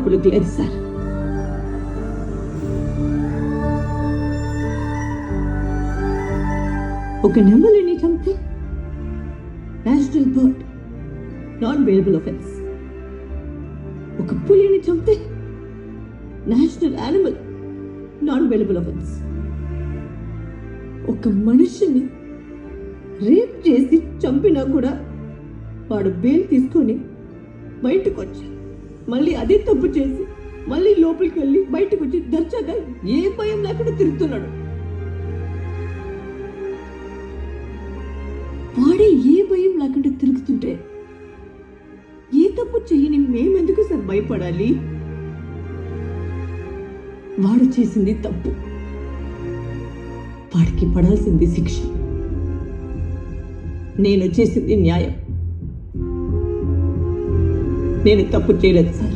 Public లేదు sir. ఒక నెమలిని చంపితే national bird, non bailable offence. ఒక పులిని చంపితే national animal, non bailable offence. ఒక మనిషిని రేప్ చేసి చంపినా కూడా వాడు బెయిల్ తీసుకొని బయటకు వచ్చి మళ్ళీ అదే తప్పు చేసి మళ్ళీ లోపలికి వెళ్ళి బయటకు వచ్చి దర్జాగా ఏ భయం లేకుండా తిరుగుతున్నాడు. వాడే ఏ భయం లేకుండా తిరుగుతుంటే ఏ తప్పు చేయని మేమెందుకు సార్ భయపడాలి? వాడు చేసింది తప్పు, వాడికి పడాల్సింది శిక్ష. నేను చేసింది న్యాయం. నేను తప్పు చేయలేదు సార్.